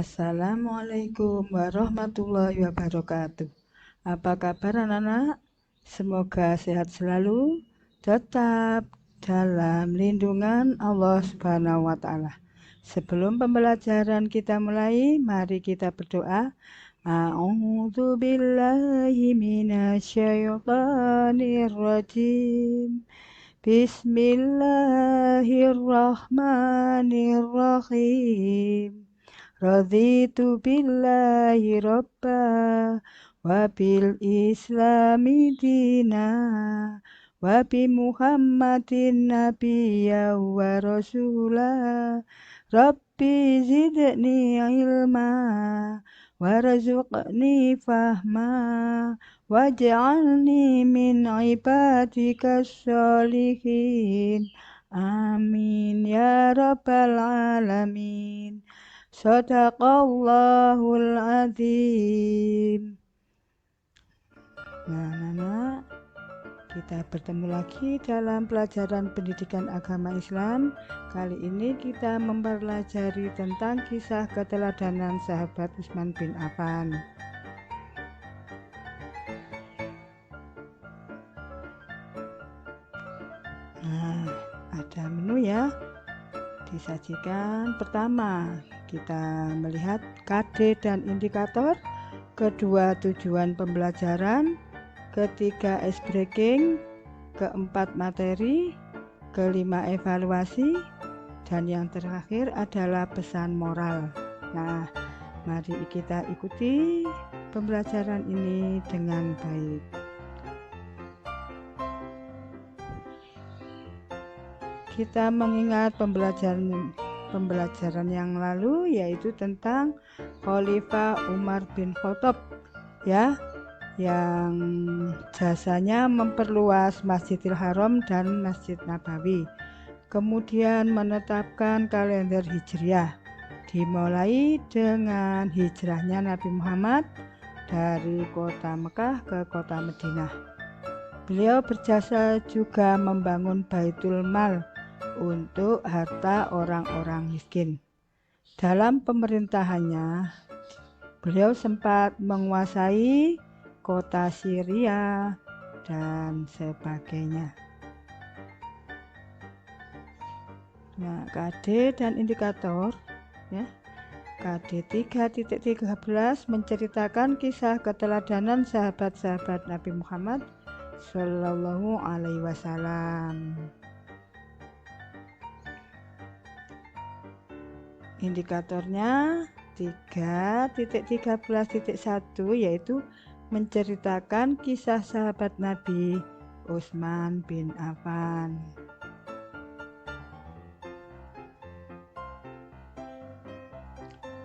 Assalamualaikum warahmatullahi wabarakatuh. Apa kabar anak-anak? Semoga sehat selalu, tetap dalam lindungan Allah Subhanahu wa Ta'ala. Sebelum pembelajaran kita mulai, mari kita berdoa. A'udzu billahi minasyaitonir rajim. Bismillahirrahmanirrahim. Raditu billahi robba wa bil islami dina wa bi muhammadin nabiyya wa rasula. Rabbi zidni ilma warzuqni fahma waj'alni min ibadikas sholihin. Amin ya rabbal alamin. Shadaqallahul azim. Nah, anak-anak, kita bertemu lagi dalam pelajaran pendidikan agama Islam. Kali ini kita mempelajari tentang kisah keteladanan sahabat Utsman bin Affan. Nah, ada menu ya. Disajikan pertama, kita melihat KD dan indikator, kedua tujuan pembelajaran, ketiga ice breaking, keempat materi, kelima evaluasi, dan yang terakhir adalah pesan moral. Nah, mari kita ikuti pembelajaran ini dengan baik. Kita mengingat pembelajaran yang lalu, yaitu tentang Khalifah Umar bin Khattab ya, yang jasanya memperluas Masjidil Haram dan Masjid Nabawi, kemudian menetapkan kalender Hijriah, dimulai dengan hijrahnya Nabi Muhammad dari kota Mekah ke kota Madinah. Beliau berjasa juga membangun Baitul Mal untuk harta orang-orang miskin. Dalam pemerintahannya, beliau sempat menguasai kota Syria dan sebagainya. Nah, KD dan indikator ya. KD 3.13 menceritakan kisah keteladanan sahabat-sahabat Nabi Muhammad Sallallahu Alaihi Wasallam. Indikatornya 3.13.1 yaitu menceritakan kisah sahabat Nabi Utsman bin Affan.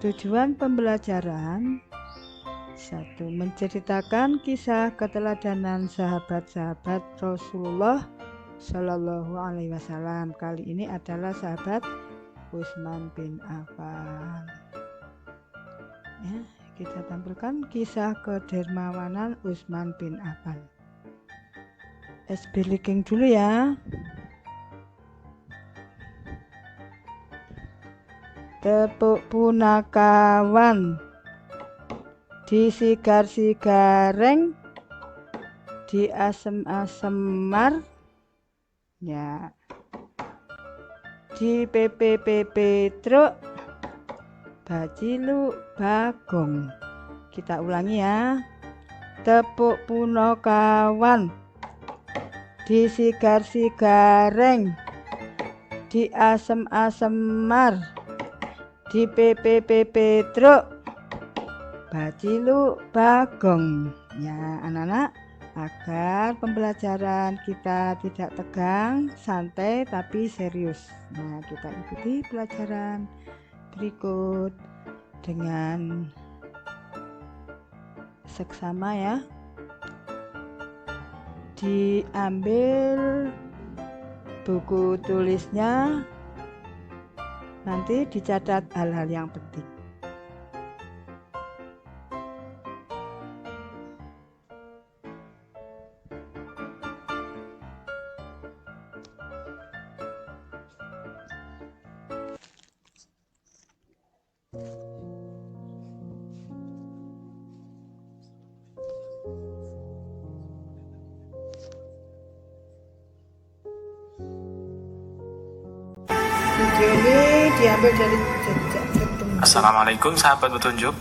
Tujuan pembelajaran 1. Menceritakan kisah keteladanan sahabat-sahabat Rasulullah Shallallahu Alaihi Wasallam. Kali ini adalah sahabat Utsman bin Affan. Ya, kita tampilkan kisah kedermawanan Utsman bin Affan. Speaking dulu ya. Tepuk punakawan, disigar-sigareng, diasem-asemar ya, di PP truk, bajilu bagong. Kita ulangi ya. Tepuk punakawan, disigar-sigareng, diasem-asemar, di PP truk, bajilu bagong. Ya anak-anak, agar pembelajaran kita tidak tegang, santai tapi serius. Nah, kita ikuti pelajaran berikut dengan seksama ya. Diambil buku tulisnya, nanti dicatat hal-hal yang penting. Video ini diambil dari jejak petunjuk. Assalamualaikum sahabat petunjuk.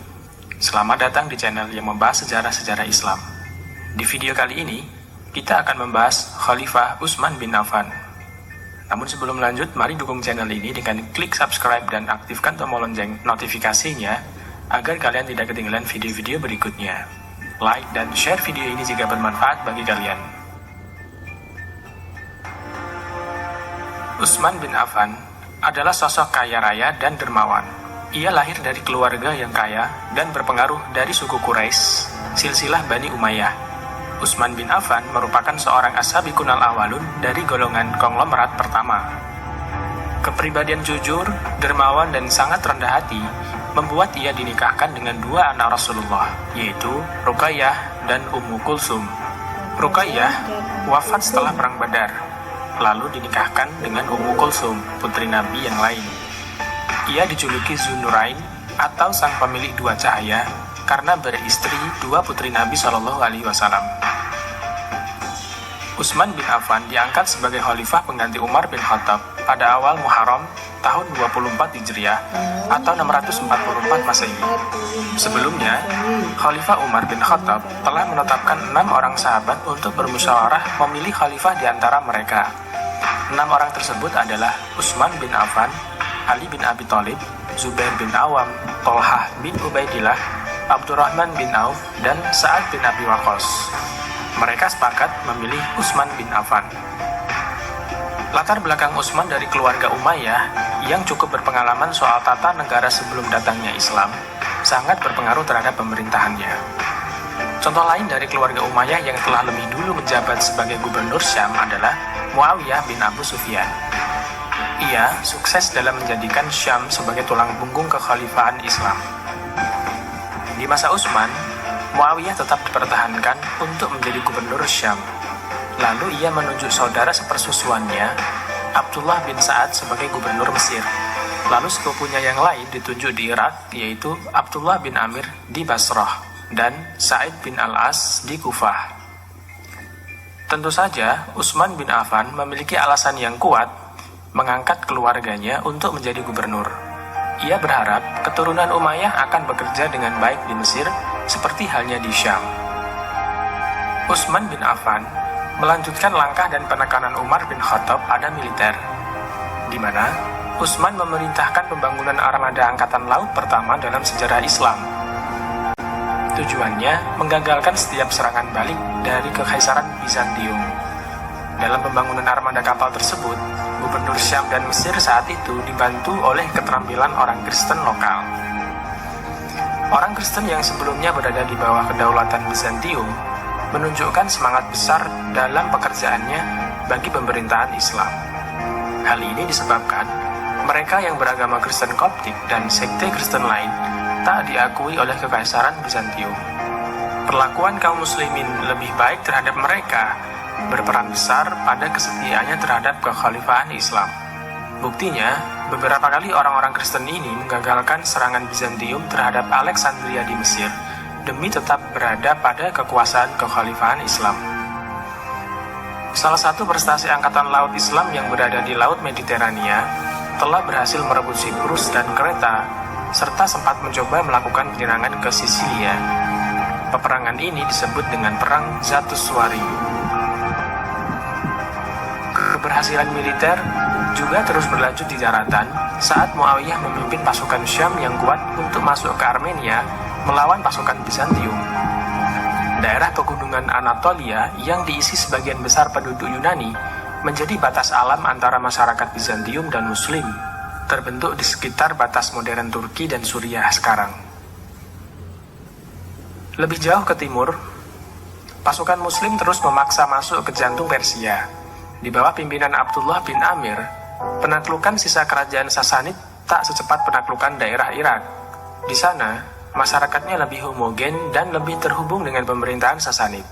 Selamat datang di channel yang membahas sejarah-sejarah Islam. Di video kali ini, kita akan membahas Khalifah Utsman bin Affan. Namun sebelum lanjut, mari dukung channel ini dengan klik subscribe dan aktifkan tombol lonceng notifikasinya agar kalian tidak ketinggalan video-video berikutnya. Like dan share video ini jika bermanfaat bagi kalian. Utsman bin Affan adalah sosok kaya raya dan dermawan. Ia lahir dari keluarga yang kaya dan berpengaruh dari suku Quraisy, silsilah Bani Umayyah. Utsman bin Affan merupakan seorang as-sabiqun al-awwalun dari golongan konglomerat pertama. Kepribadian jujur, dermawan, dan sangat rendah hati membuat ia dinikahkan dengan dua anak Rasulullah, yaitu Ruqayyah dan Ummu Kulsum. Ruqayyah wafat setelah Perang Badar, lalu dinikahkan dengan Ummu Kulsum, putri Nabi yang lain. Ia dijuluki Dzunurain atau sang pemilik dua cahaya karena beristri dua putri Nabi SAW. Utsman bin Affan diangkat sebagai khalifah pengganti Umar bin Khattab pada awal Muharram tahun 24 Hijriah atau 644 Masehi. Sebelumnya, Khalifah Umar bin Khattab telah menetapkan 6 orang sahabat untuk bermusyawarah memilih khalifah di antara mereka. 6 orang tersebut adalah Utsman bin Affan, Ali bin Abi Thalib, Zubair bin Awam, Thalhah bin Ubaidillah, Abdurrahman bin Auf, dan Sa'ad bin Abi Waqqas. Mereka sepakat memilih Utsman bin Affan. Latar belakang Utsman dari keluarga Umayyah yang cukup berpengalaman soal tata negara sebelum datangnya Islam sangat berpengaruh terhadap pemerintahannya. Contoh lain dari keluarga Umayyah yang telah lebih dulu menjabat sebagai gubernur Syam adalah Muawiyah bin Abu Sufyan. Ia sukses dalam menjadikan Syam sebagai tulang punggung kekhalifahan Islam. Di masa Utsman, Muawiyah tetap dipertahankan untuk menjadi gubernur Syam. Lalu ia menunjuk saudara sepersusuannya, Abdullah bin Sa'ad, sebagai gubernur Mesir. Lalu sepupunya yang lain ditunjuk di Irak, yaitu Abdullah bin Amir di Basrah dan Sa'id bin Al-As di Kufah. Tentu saja, Utsman bin Affan memiliki alasan yang kuat mengangkat keluarganya untuk menjadi gubernur. Ia berharap keturunan Umayyah akan bekerja dengan baik di Mesir seperti halnya di Syam. Utsman bin Affan melanjutkan langkah dan penekanan Umar bin Khattab pada militer, di mana Utsman memerintahkan pembangunan armada angkatan laut pertama dalam sejarah Islam. Tujuannya menggagalkan setiap serangan balik dari Kekaisaran Bizantium. Dalam pembangunan armada kapal tersebut, gubernur Syam dan Mesir saat itu dibantu oleh keterampilan orang Kristen lokal. Orang Kristen yang sebelumnya berada di bawah kedaulatan Bizantium menunjukkan semangat besar dalam pekerjaannya bagi pemerintahan Islam. Hal ini disebabkan mereka yang beragama Kristen Koptik dan sekte Kristen lain tak diakui oleh Kekaisaran Bizantium. Perlakuan kaum muslimin lebih baik terhadap mereka berperan besar pada kesetiaannya terhadap kekhalifahan Islam. Buktinya, beberapa kali orang-orang Kristen ini menggagalkan serangan Bizantium terhadap Alexandria di Mesir demi tetap berada pada kekuasaan kekhalifahan Islam. Salah satu prestasi angkatan laut Islam yang berada di Laut Mediterania telah berhasil merebut Siprus dan Kreta, serta sempat mencoba melakukan penyerangan ke Sisilia. Peperangan ini disebut dengan Perang Zatus Suari. Keberhasilan militer juga terus berlanjut di daratan saat Muawiyah memimpin pasukan Syam yang kuat untuk masuk ke Armenia melawan pasukan Bizantium. Daerah pegunungan Anatolia yang diisi sebagian besar penduduk Yunani menjadi batas alam antara masyarakat Bizantium dan Muslim, terbentuk di sekitar batas modern Turki dan Suriah sekarang. Lebih jauh ke timur, pasukan Muslim terus memaksa masuk ke jantung Persia. Di bawah pimpinan Abdullah bin Amir, penaklukan sisa kerajaan Sasanid tak secepat penaklukan daerah Irak. Di sana, masyarakatnya lebih homogen dan lebih terhubung dengan pemerintahan Sasanid.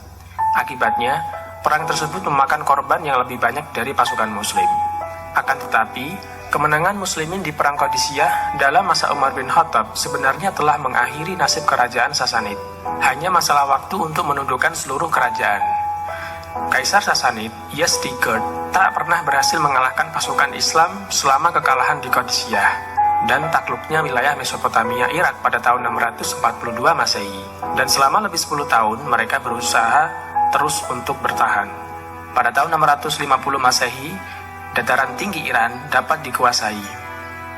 Akibatnya, perang tersebut memakan korban yang lebih banyak dari pasukan Muslim. Akan tetapi, kemenangan Muslimin di Perang Qadisiyah dalam masa Umar bin Khattab sebenarnya telah mengakhiri nasib kerajaan Sasanid. Hanya masalah waktu untuk menundukkan seluruh kerajaan. Kaisar Sasanid, Yazdegerd, tak pernah berhasil mengalahkan pasukan Islam selama kekalahan di Qadisiyah dan takluknya wilayah Mesopotamia Irak pada tahun 642 Masehi. Dan selama lebih 10 tahun mereka berusaha terus untuk bertahan. Pada tahun 650 Masehi, dataran tinggi Iran dapat dikuasai.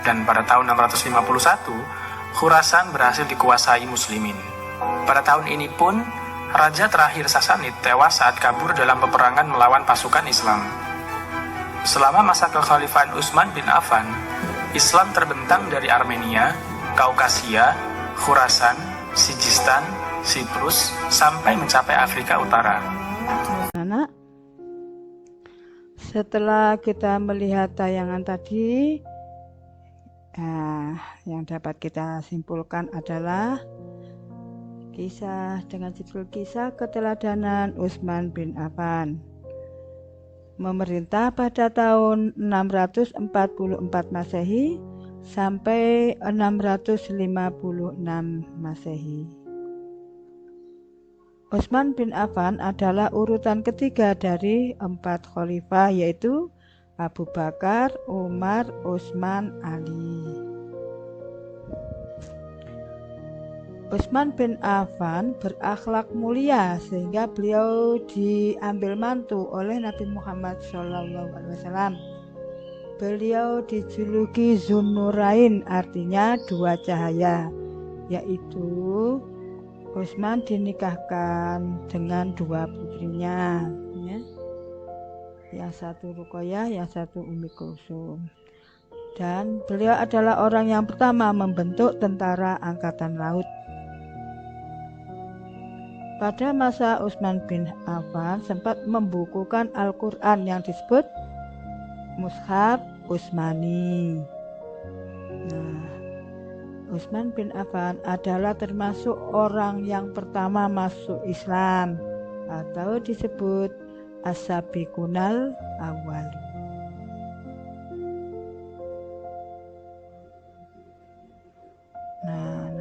Dan pada tahun 651, Khurasan berhasil dikuasai Muslimin. Pada tahun ini pun, raja terakhir Sasanid tewas saat kabur dalam peperangan melawan pasukan Islam. Selama masa kekhalifahan Utsman bin Affan, Islam terbentang dari Armenia, Kaukasia, Khurasan, Sijistan, Siprus, sampai mencapai Afrika Utara. Anak, setelah kita melihat tayangan tadi, yang dapat kita simpulkan adalah kisah dengan judul Kisah Keteladanan Utsman bin Affan. Memerintah pada tahun 644 Masehi sampai 656 Masehi. Utsman bin Affan adalah urutan ketiga dari 4 khalifah, yaitu Abu Bakar, Umar, Utsman, Ali. Utsman bin Affan berakhlak mulia sehingga beliau diambil mantu oleh Nabi Muhammad SAW. Beliau dijuluki Zunnurain, artinya 2 cahaya, yaitu Utsman dinikahkan dengan 2 putrinya, ya. Yang satu Ruqayyah, yang satu Ummi Kulsum. Dan beliau adalah orang yang pertama membentuk tentara angkatan laut. Pada masa Utsman bin Affan sempat membukukan Al-Quran yang disebut Mushaf Utsmani. Utsman bin Affan adalah termasuk orang yang pertama masuk Islam atau disebut As-Sabiqunal Awwal. Nah,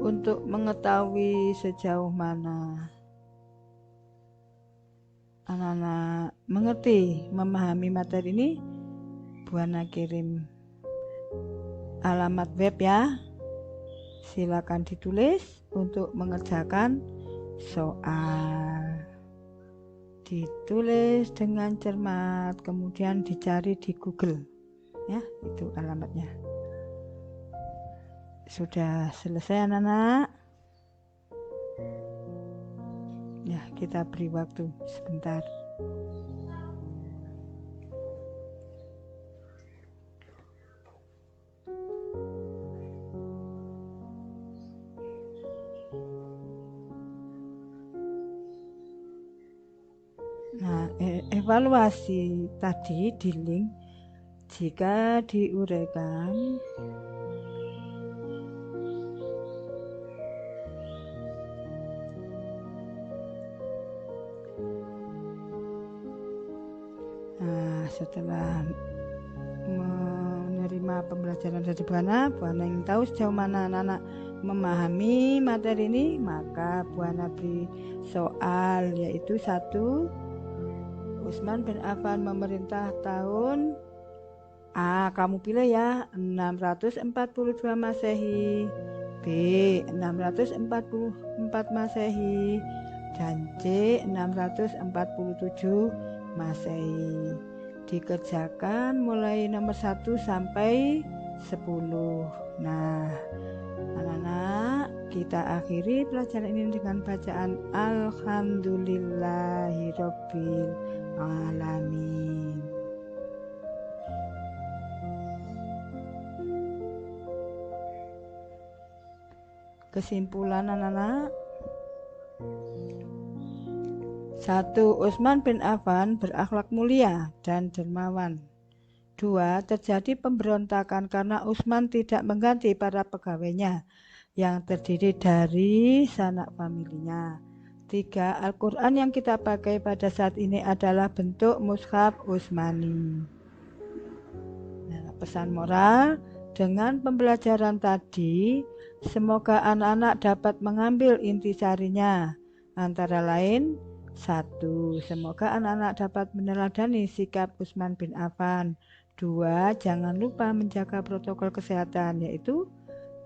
untuk mengetahui sejauh mana anak-anak mengerti, memahami materi ini, Buana kirim alamat web ya. Silakan ditulis untuk mengerjakan soal. Ditulis dengan cermat, kemudian dicari di Google. Ya, itu alamatnya. Sudah selesai anak-anak? Ya, kita beri waktu sebentar. Nah, evaluasi tadi di link jika diuraikan setelah menerima pembelajaran dari Buana ingin tahu sejauh mana anak-anak memahami materi ini, maka Buana beri soal, yaitu 1. Utsman bin Affan memerintah tahun A, kamu pilih ya, 642 Masehi, B 644 Masehi, dan C 647 Masehi. Dikerjakan mulai nomor 1 sampai 10. Nah, anak-anak, kita akhiri pelajaran ini dengan bacaan Alhamdulillahirabbil alamin. Kesimpulan anak-anak. 1. Utsman bin Affan berakhlak mulia dan dermawan. 2. Terjadi pemberontakan karena Utsman tidak mengganti para pegawainya yang terdiri dari sanak familinya. 3. Al-Quran yang kita pakai pada saat ini adalah bentuk Mushaf Utsmani. Nah, pesan moral, dengan pembelajaran tadi, semoga anak-anak dapat mengambil intisarinya Antara lain, 1. Semoga anak-anak dapat meneladani sikap Utsman bin Affan. 2. Jangan lupa menjaga protokol kesehatan, yaitu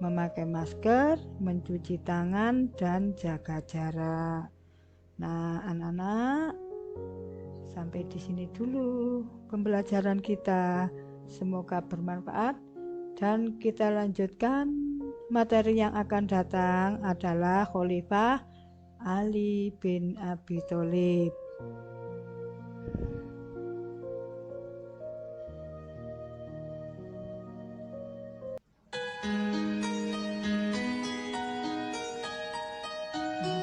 memakai masker, mencuci tangan, dan jaga jarak. Nah, anak-anak, sampai di sini dulu pembelajaran kita. Semoga bermanfaat dan kita lanjutkan materi yang akan datang adalah Khalifah Ali bin Abi Thalib.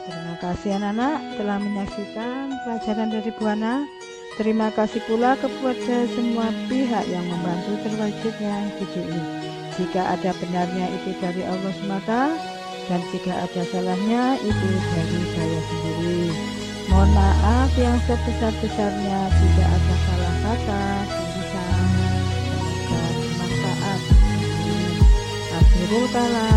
Terima kasih anak-anak telah menyaksikan pelajaran dari Bu Ana. Terima kasih pula kepada semua pihak yang membantu terwujudnya video ini. Jika ada benarnya itu dari Allah semata, dan jika ada salahnya itu dari saya sendiri. Mohon maaf yang sebesar-besarnya jika ada salah kata, tulisan. Semoga bermanfaat. Akhirul kalam.